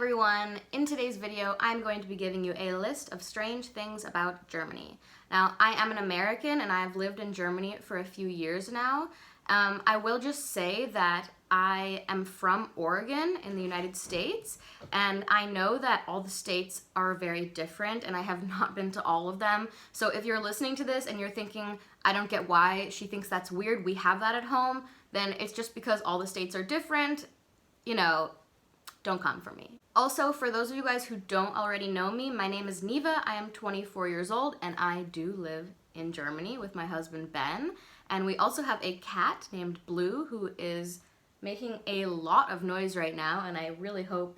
everyone! In today's video, I'm going to be giving you a list of strange things about Germany. Now, I am an American and I've lived in Germany for a few years now. I will just say that I am from Oregon in the United States, and I know that all the states are very different and I have not been to all of them. So if you're listening to this and you're thinking, I don't get why she thinks that's weird, we have that at home, then it's just because all the states are different, you know, don't come for me. Also, for those of you guys who don't already know me, my name is Neva, I am 24 years old, and I do live in Germany with my husband Ben. And we also have a cat named Blue who is making a lot of noise right now, and I really hope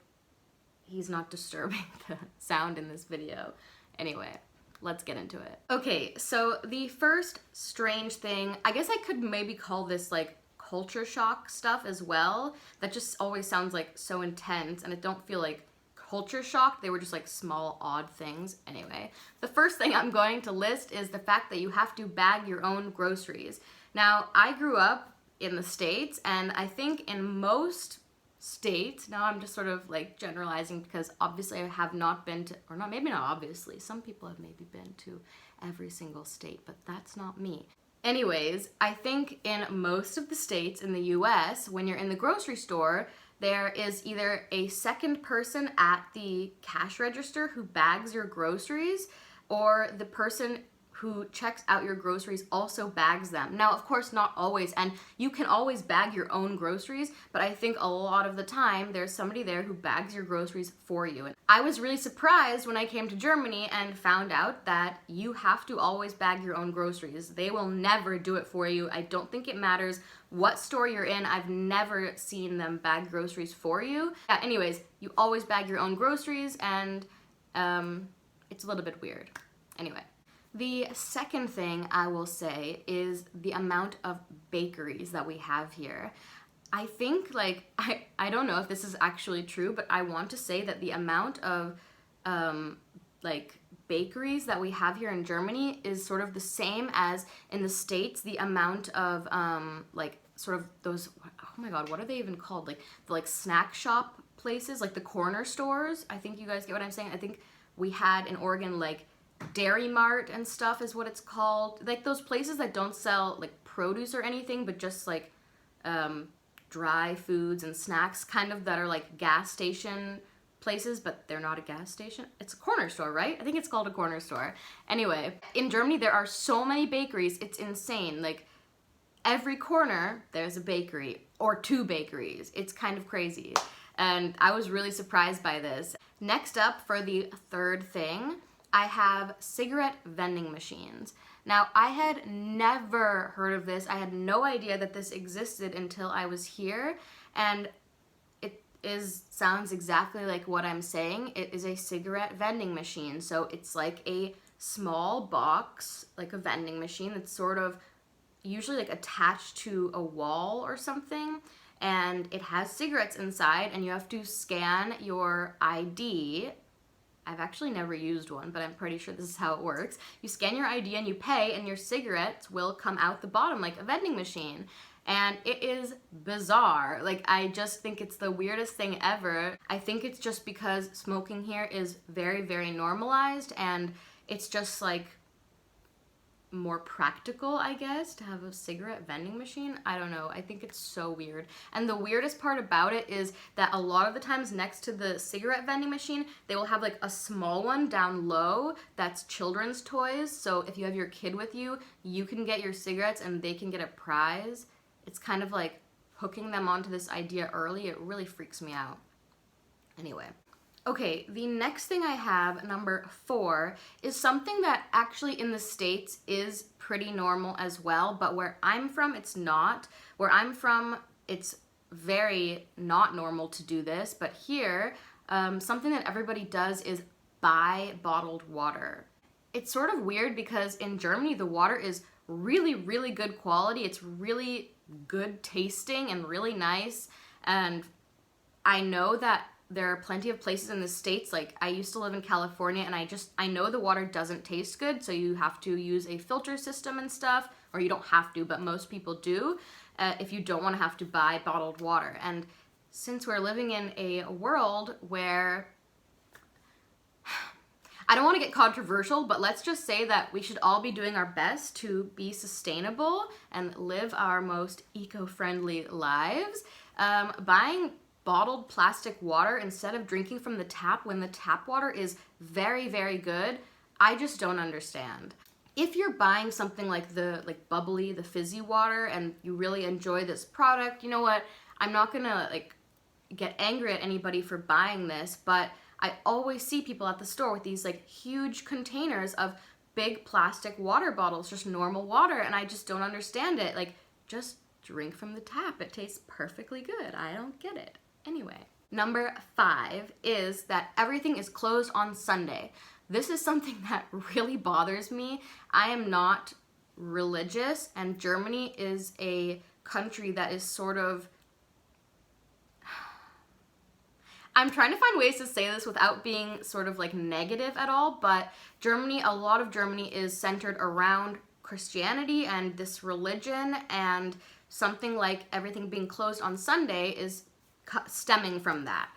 he's not disturbing the sound in this video. Anyway, let's get into it. Okay, so the first strange thing, I guess I could maybe call this like culture shock stuff as well. That just always sounds like so intense, and it don't feel like culture shock. They were just like small odd things. Anyway, the first thing I'm going to list is the fact that you have to bag your own groceries. Now, I grew up in the States, and I think in most states, now I'm just sort of like generalizing because obviously I have not been to, or not, maybe not obviously, some people have maybe been to every single state, but that's not me. Anyways, I think in most of the states in the US, when you're in the grocery store, there is either a second person at the cash register who bags your groceries, or the person who checks out your groceries also bags them. Now, of course, not always, and you can always bag your own groceries, but I think a lot of the time there's somebody there who bags your groceries for you. And I was really surprised when I came to Germany and found out that you have to always bag your own groceries. They will never do it for you. I don't think it matters what store you're in. I've never seen them bag groceries for you. Yeah, anyways, you always bag your own groceries, and it's a little bit weird. Anyway. The second thing I will say is the amount of bakeries that we have here. I think, like, I don't know if this is actually true, but I want to say that the amount of, like, bakeries that we have here in Germany is sort of the same as in the States, the amount of, like, sort of those, oh my god, what are they even called? Like, the, like, snack shop places, like the corner stores. I think you guys get what I'm saying. I think we had in Oregon, like, Dairy Mart and stuff is what it's called. Like those places that don't sell like produce or anything, but just like dry foods and snacks, kind of, that are like gas station places, but they're not a gas station. It's a corner store, right? I think it's called a corner store. Anyway, in Germany there are so many bakeries, it's insane. Like every corner there's a bakery or two bakeries. It's kind of crazy. And I was really surprised by this. Next up, for the third thing, I have cigarette vending machines. Now, I had never heard of this. I had no idea that this existed until I was here, and it sounds exactly like what I'm saying. It is a cigarette vending machine. So it's like a small box, like a vending machine that's sort of usually like attached to a wall or something, and it has cigarettes inside, and you have to scan your ID. I've actually never used one, but I'm pretty sure this is how it works. You scan your ID and you pay, and your cigarettes will come out the bottom like a vending machine. And it is bizarre. Like, I just think it's the weirdest thing ever. I think it's just because smoking here is very, very normalized, and it's just like more practical, I guess, to have a cigarette vending machine. I don't know. I think it's so weird. And the weirdest part about it is that a lot of the times next to the cigarette vending machine, they will have like a small one down low that's children's toys. So if you have your kid with you, you can get your cigarettes and they can get a prize. It's kind of like hooking them onto this idea early. It really freaks me out. Anyway. Okay, the next thing I have, number 4, is something that actually in the States is pretty normal as well, but where I'm from, it's not. Where I'm from, it's very not normal to do this, but here, something that everybody does is buy bottled water. It's sort of weird because in Germany, the water is really, really good quality. It's really good tasting and really nice, and I know that there are plenty of places in the States, like I used to live in California, and I know the water doesn't taste good, so you have to use a filter system and stuff, or you don't have to, but most people do, if you don't want to have to buy bottled water. And since we're living in a world where, I don't want to get controversial, but let's just say that we should all be doing our best to be sustainable and live our most eco-friendly lives. Buying bottled plastic water instead of drinking from the tap when the tap water is very, very good, I just don't understand. If you're buying something like the bubbly, the fizzy water, and you really enjoy this product, you know what? I'm not gonna get angry at anybody for buying this, but I always see people at the store with these huge containers of big plastic water bottles, just normal water, and I just don't understand it. Just drink from the tap. It tastes perfectly good. I don't get it. Anyway, number 5 is that everything is closed on Sunday. This is something that really bothers me. I am not religious, and Germany is a country that is sort of, I'm trying to find ways to say this without being sort of negative at all, but a lot of Germany is centered around Christianity and this religion, and something like everything being closed on Sunday is stemming from that.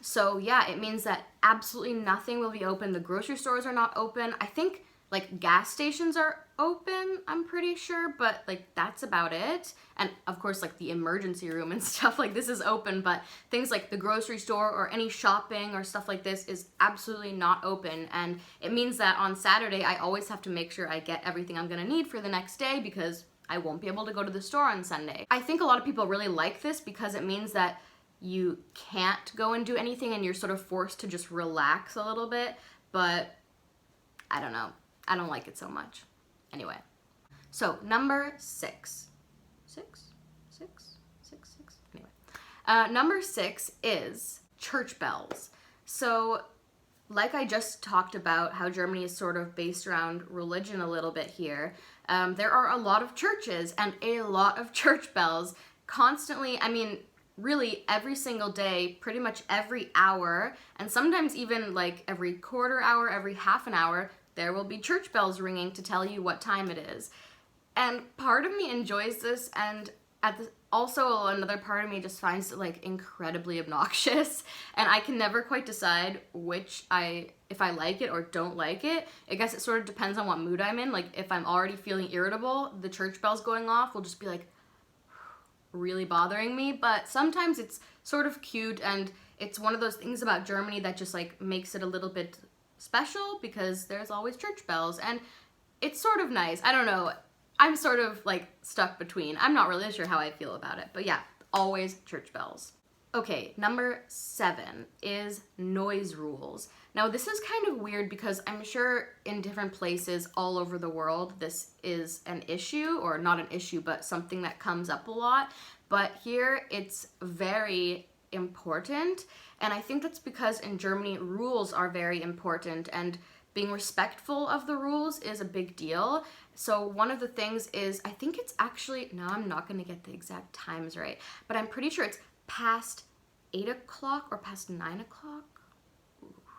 So yeah, it means that absolutely nothing will be open. The grocery stores are not open. I think gas stations are open, I'm pretty sure, but that's about it. And of course the emergency room and stuff this is open, but things like the grocery store or any shopping or stuff like this is absolutely not open. And it means that on Saturday I always have to make sure I get everything I'm gonna need for the next day, because I won't be able to go to the store on Sunday. I think a lot of people really like this because it means that you can't go and do anything and you're sort of forced to just relax a little bit, but I don't know. I don't like it so much. Anyway, so number 6. Anyway, number 6 is church bells. So like I just talked about how Germany is sort of based around religion a little bit here, there are a lot of churches and a lot of church bells constantly. I mean, really every single day, pretty much every hour, and sometimes even every quarter hour, every half an hour, there will be church bells ringing to tell you what time it is. And part of me enjoys this, and also another part of me just finds it incredibly obnoxious, and I can never quite decide if I like it or don't like it. I guess it sort of depends on what mood I'm in. If I'm already feeling irritable, the church bells going off will just be really bothering me, but sometimes it's sort of cute, and it's one of those things about Germany that just makes it a little bit special, because there's always church bells, and it's sort of nice. I don't know. I'm sort of stuck between. I'm not really sure how I feel about it, but yeah, always church bells. Okay, number 7 is noise rules. Now this is kind of weird because I'm sure in different places all over the world this is an issue, or not an issue, but something that comes up a lot. But here it's very important, and I think that's because in Germany rules are very important, and being respectful of the rules is a big deal. So one of the things is, I think it's actually, no, I'm not gonna get the exact times right, but I'm pretty sure it's past 8 o'clock or past 9 o'clock.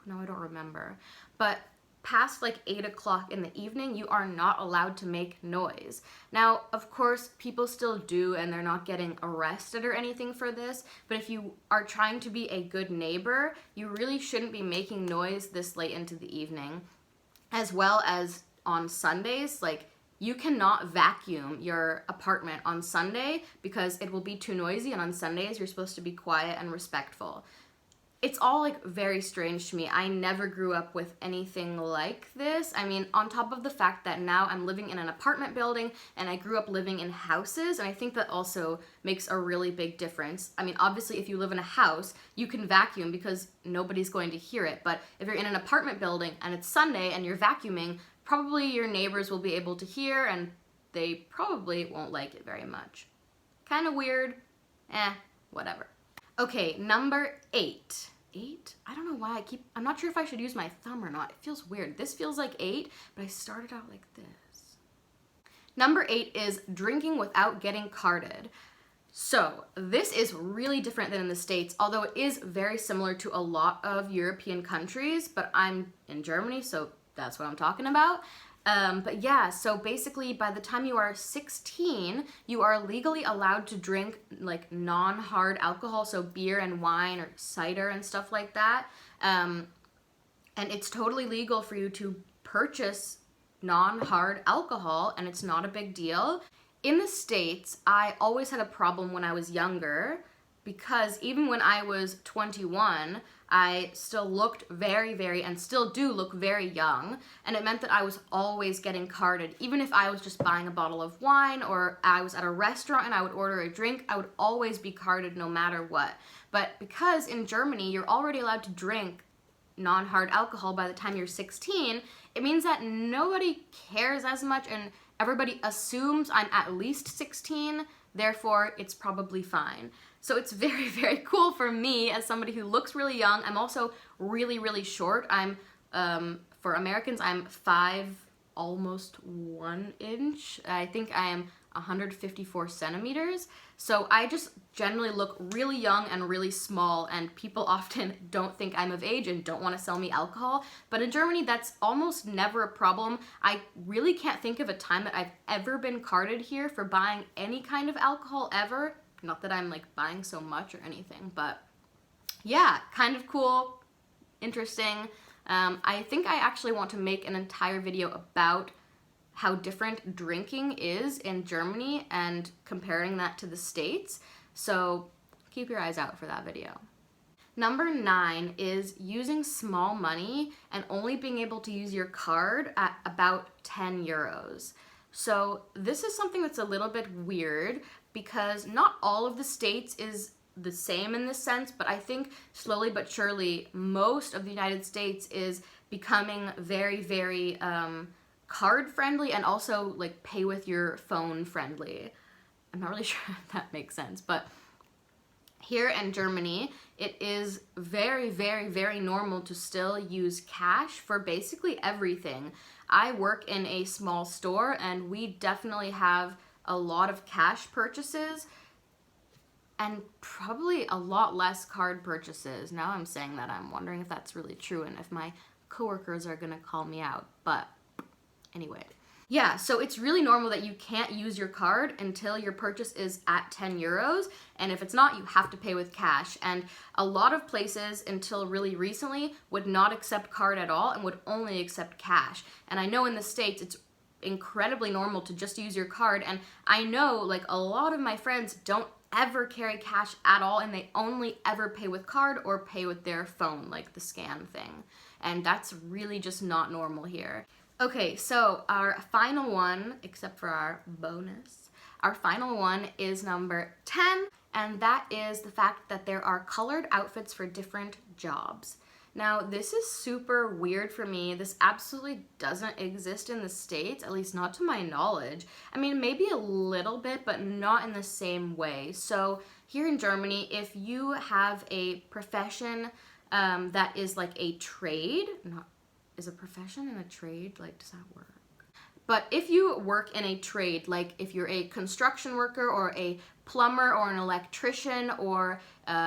No, I don't remember. But past 8 o'clock in the evening, you are not allowed to make noise. Now, of course, people still do, and they're not getting arrested or anything for this, but if you are trying to be a good neighbor, you really shouldn't be making noise this late into the evening. As well as on Sundays, you cannot vacuum your apartment on Sunday because it will be too noisy, and on Sundays you're supposed to be quiet and respectful. It's all very strange to me. I never grew up with anything like this. I mean, on top of the fact that now I'm living in an apartment building and I grew up living in houses, and I think that also makes a really big difference. I mean, obviously if you live in a house, you can vacuum because nobody's going to hear it, but if you're in an apartment building and it's Sunday and you're vacuuming, probably your neighbors will be able to hear, and they probably won't like it very much. Kind of weird. Whatever. Okay, number 8. 8? I don't know why I'm not sure if I should use my thumb or not. It feels weird. This feels like 8, but I started out like this. Number 8 is drinking without getting carded. So this is really different than in the States, although it is very similar to a lot of European countries, but I'm in Germany, so that's what I'm talking about. But yeah, so basically by the time you are 16, you are legally allowed to drink like non-hard alcohol, so beer and wine or cider and stuff like that. And it's totally legal for you to purchase non-hard alcohol, and it's not a big deal. In the States, I always had a problem when I was younger because even when I was 21, I still looked very, and still do look very young, and it meant that I was always getting carded. Even if I was just buying a bottle of wine or I was at a restaurant and I would order a drink, I would always be carded no matter what. But because in Germany, you're already allowed to drink non-hard alcohol by the time you're 16, it means that nobody cares as much and everybody assumes I'm at least 16, therefore it's probably fine. So it's very cool for me as somebody who looks really young. I'm also really short. I'm, for Americans, I'm 5, almost 1 inch. I think I am 154 centimeters. So I just generally look really young and really small, and people often don't think I'm of age and don't want to sell me alcohol. But in Germany, that's almost never a problem. I really can't think of a time that I've ever been carded here for buying any kind of alcohol ever. Not that I'm like buying so much or anything, but yeah, kind of cool, interesting. I think I actually want to make an entire video about how different drinking is in Germany and comparing that to the States. So keep your eyes out for that video. Number 9 is using small money and only being able to use your card at about 10 euros. So this is something that's a little bit weird because not all of the states is the same in this sense, but I think slowly but surely most of the United States is becoming very card friendly and also like pay with your phone friendly. I'm not really sure if that makes sense, but here in Germany, it is very normal to still use cash for basically everything. I work in a small store and we definitely have a lot of cash purchases and probably a lot less card purchases. Now I'm saying that, I'm wondering if that's really true and if my coworkers are gonna call me out, but anyway. Yeah, so it's really normal that you can't use your card until your purchase is at 10 euros, and if it's not, you have to pay with cash. And a lot of places, until really recently, would not accept card at all and would only accept cash. And I know in the States, it's incredibly normal to just use your card, and I know like a lot of my friends don't ever carry cash at all, and they only ever pay with card or pay with their phone, like the scan thing. And that's really just not normal here. Okay, so our final one, except for our bonus, our final one is number 10, and that is the fact that there are colored outfits for different jobs. Now, this is super weird for me. This absolutely doesn't exist in the States, at least not to my knowledge. I mean, maybe a little bit, but not in the same way. So here in Germany, if you have a profession that is like a trade, is a profession and a trade, like, does that work? But if you work in a trade, like if you're a construction worker or a plumber or an electrician, or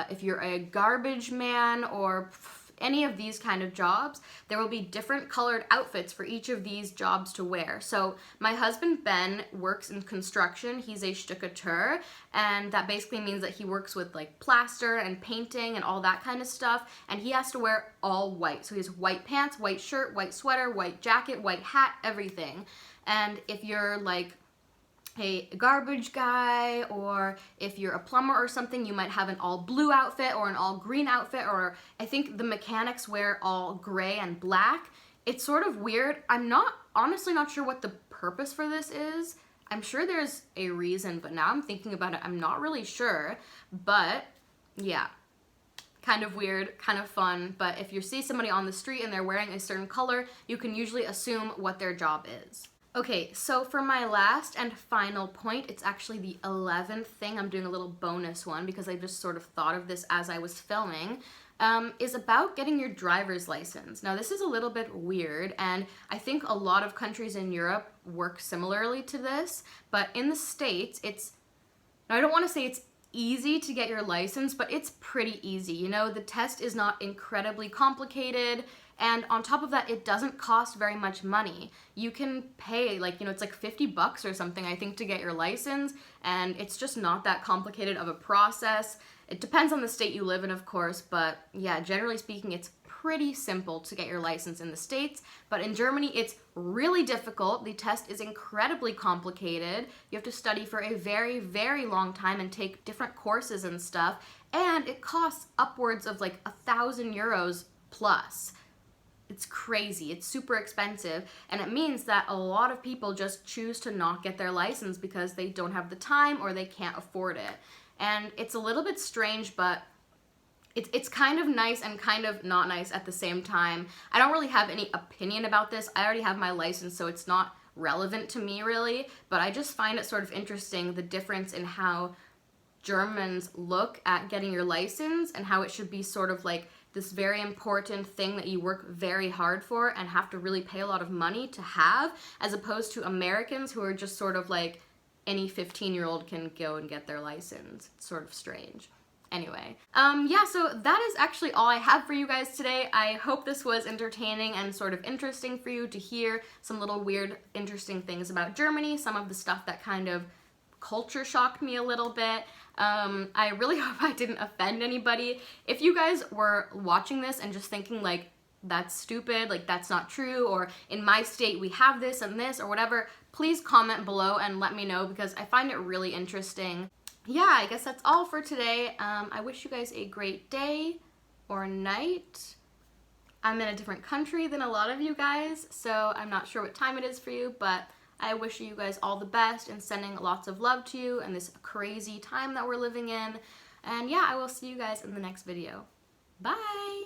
if you're a garbage man or any of these kind of jobs, there will be different colored outfits for each of these jobs to wear. So my husband Ben works in construction. He's a stuckateur, and that basically means that he works with like plaster and painting and all that kind of stuff, and he has to wear all white. So he has white pants, white shirt, white sweater, white jacket, white hat, everything. And if you're like a garbage guy, or if you're a plumber or something, you might have an all blue outfit or an all green outfit, or I think the mechanics wear all gray and black. It's sort of weird. I'm honestly not sure what the purpose for this is. I'm sure there's a reason, but now I'm thinking about it, I'm not really sure. But yeah, kind of weird, kind of fun. But if you see somebody on the street and they're wearing a certain color, you can usually assume what their job is. Okay, so for my last and final point, it's actually the 11th thing. I'm doing a little bonus one because I just sort of thought of this as I was filming, is about getting your driver's license. Now, this is a little bit weird, and I think a lot of countries in Europe work similarly to this, but in the States, I don't want to say it's easy to get your license, but it's pretty easy. You know, the test is not incredibly complicated, and on top of that, it doesn't cost very much money. You can pay, like, you know, it's like $50 or something, I think, to get your license, and it's just not that complicated of a process. It depends on the state you live in, of course, but yeah, generally speaking, it's pretty simple to get your license in the States, but in Germany, it's really difficult. The test is incredibly complicated. You have to study for a very, very long time and take different courses and stuff, and it costs upwards of like 1,000 euros plus. It's crazy. It's super expensive, and it means that a lot of people just choose to not get their license because they don't have the time or they can't afford it. And it's a little bit strange, but it's kind of nice and kind of not nice at the same time. I don't really have any opinion about this. I already have my license, so it's not relevant to me really, but I just find it sort of interesting, the difference in how Germans look at getting your license and how it should be sort of like this very important thing that you work very hard for and have to really pay a lot of money to have, as opposed to Americans who are just sort of like any 15-year-old can go and get their license. It's sort of strange. Anyway, yeah, so that is actually all I have for you guys today. I hope this was entertaining and sort of interesting for you to hear some little weird, interesting things about Germany, some of the stuff that kind of culture shocked me a little bit. I really hope I didn't offend anybody. If you guys were watching this and just thinking like, that's stupid, like that's not true, or in my state we have this and this or whatever, please comment below and let me know because I find it really interesting. Yeah, I guess that's all for today. I wish you guys a great day or night. I'm in a different country than a lot of you guys, so I'm not sure what time it is for you, but I wish you guys all the best and sending lots of love to you in this crazy time that we're living in. And yeah, I will see you guys in the next video. Bye!